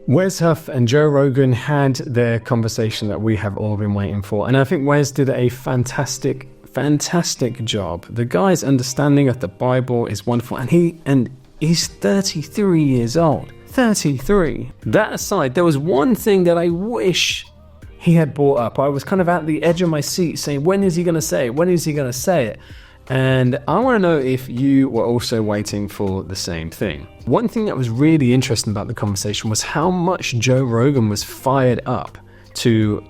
Wes Huff and Joe Rogan had their conversation that we have all been waiting for. And I think Wes did a fantastic job. The guy's understanding of the Bible is wonderful. And he's 33 years old. 33. That aside, there was one thing that I wish he had brought up. I was kind of at the edge of my seat saying, when is he going to say it? When is he going to say it? And I want to know if you were also waiting for the same thing. One thing that was really interesting about the conversation was how much Joe Rogan was fired up to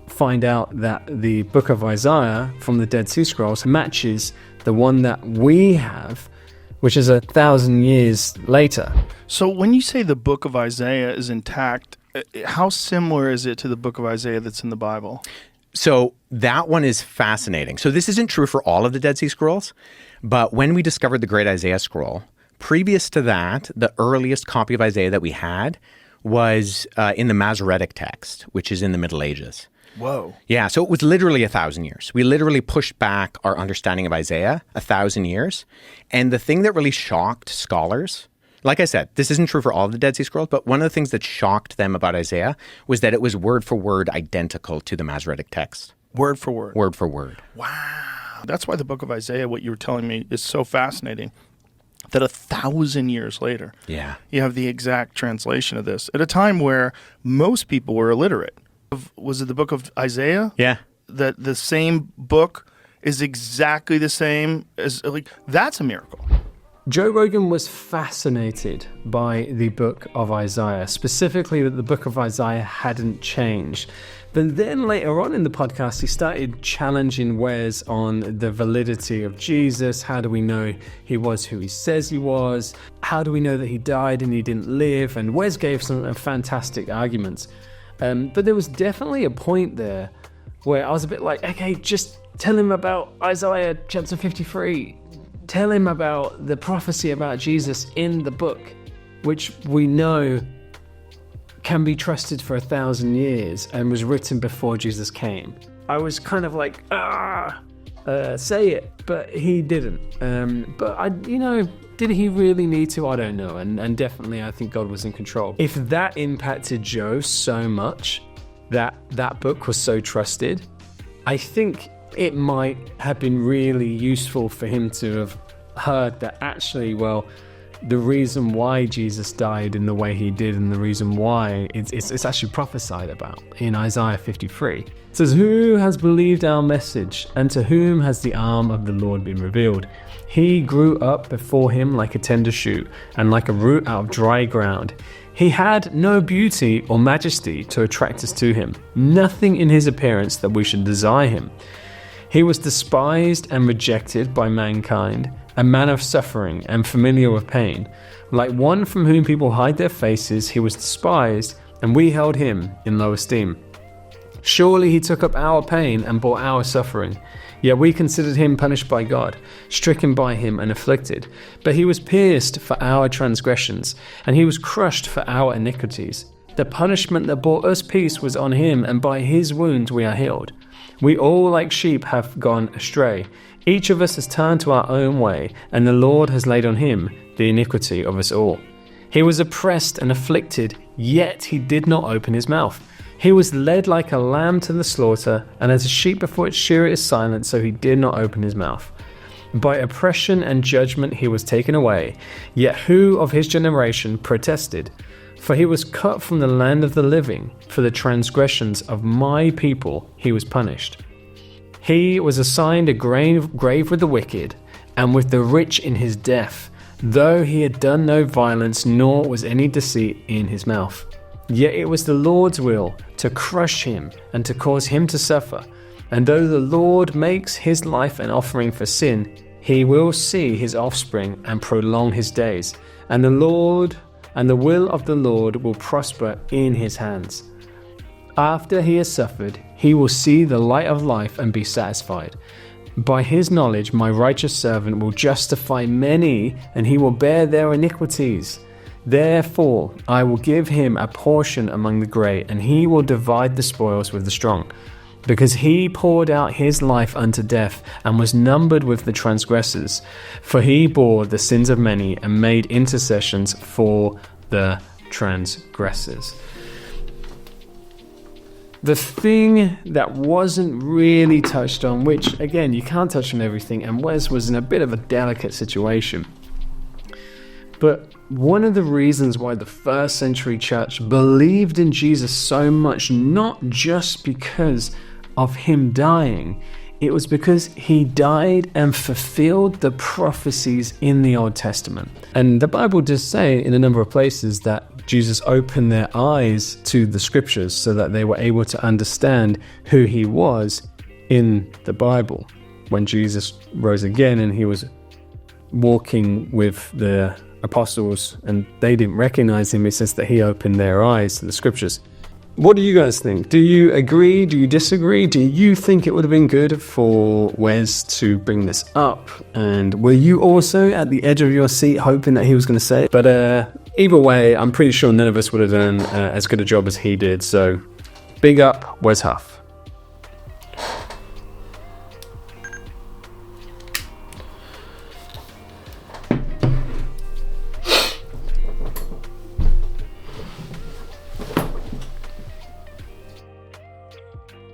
find out that the book of Isaiah from the Dead Sea Scrolls matches the one that we have, which is 1,000 years later. So when you say the book of Isaiah is intact, how similar is it to the book of Isaiah that's in the Bible? So that one is fascinating. So this isn't true for all of the Dead Sea Scrolls, but when we discovered the Great Isaiah Scroll, previous to that, the earliest copy of Isaiah that we had was in the Masoretic text, which is in the Middle Ages. Whoa. Yeah, so it was literally 1,000 years. We literally pushed back our understanding of Isaiah 1,000 years. And the thing that really shocked scholars, like I said, this isn't true for all of the Dead Sea Scrolls, but one of the things that shocked them about Isaiah was that it was word for word identical to the Masoretic text. Word for word? Word for word. Wow. That's why the book of Isaiah, what you were telling me, is so fascinating. That 1,000 years later, you have the exact translation of this at a time where most people were illiterate. Was it the book of Isaiah? Yeah. That the same book is exactly the same as, that's a miracle. Joe Rogan was fascinated by the book of Isaiah, specifically that the book of Isaiah hadn't changed. But then later on in the podcast, he started challenging Wes on the validity of Jesus. How do we know he was who he says he was? How do we know that he died and he didn't live? And Wes gave some fantastic arguments. But there was definitely a point there where I was a bit like, okay, just tell him about Isaiah chapter 53. Tell him about the prophecy about Jesus in the book, which we know can be trusted for 1,000 years and was written before Jesus came. I was kind of like, say it, but he didn't. Did he really need to? I don't know. And definitely I think God was in control. If that impacted Joe so much, that book was so trusted, I think it might have been really useful for him to have heard that actually, well, the reason why Jesus died in the way he did and the reason why it's actually prophesied about in Isaiah 53. It says, "Who has believed our message, and to whom has the arm of the Lord been revealed? He grew up before him like a tender shoot and like a root out of dry ground. He had no beauty or majesty to attract us to him, nothing in his appearance that we should desire him. He was despised and rejected by mankind, a man of suffering and familiar with pain. Like one from whom people hide their faces, he was despised, and we held him in low esteem. Surely he took up our pain and bore our suffering. Yet we considered him punished by God, stricken by him and afflicted. But he was pierced for our transgressions, and he was crushed for our iniquities. The punishment that brought us peace was on him, and by his wounds we are healed. We all like sheep have gone astray. Each of us has turned to our own way, and the Lord has laid on him the iniquity of us all. He was oppressed and afflicted, yet he did not open his mouth. He was led like a lamb to the slaughter, and as a sheep before its shearer is silent, so he did not open his mouth. By oppression and judgment he was taken away, yet who of his generation protested? For he was cut from the land of the living, for the transgressions of my people he was punished. He was assigned a grave with the wicked, and with the rich in his death, though he had done no violence, nor was any deceit in his mouth. Yet it was the Lord's will to crush him and to cause him to suffer. And though the Lord makes his life an offering for sin, he will see his offspring and prolong his days. And the will of the Lord will prosper in his hands. After he has suffered, he will see the light of life and be satisfied. By his knowledge, my righteous servant will justify many, and he will bear their iniquities. Therefore, I will give him a portion among the great, and he will divide the spoils with the strong. Because he poured out his life unto death, and was numbered with the transgressors. For he bore the sins of many, and made intercessions for the transgressors. The thing that wasn't really touched on, which again, you can't touch on everything, and Wes was in a bit of a delicate situation, but one of the reasons why the first century church believed in Jesus so much, not just because of him dying, it was because he died and fulfilled the prophecies in the Old Testament. And the Bible does say in a number of places that Jesus opened their eyes to the scriptures so that they were able to understand who he was in the Bible. When Jesus rose again and he was walking with the apostles and they didn't recognize him, it says that he opened their eyes to the scriptures. What do you guys think? Do you agree? Do you disagree? Do you think it would have been good for Wes to bring this up? And were you also at the edge of your seat hoping that he was going to say it? But either way, I'm pretty sure none of us would have done as good a job as he did. So big up Wes Huff.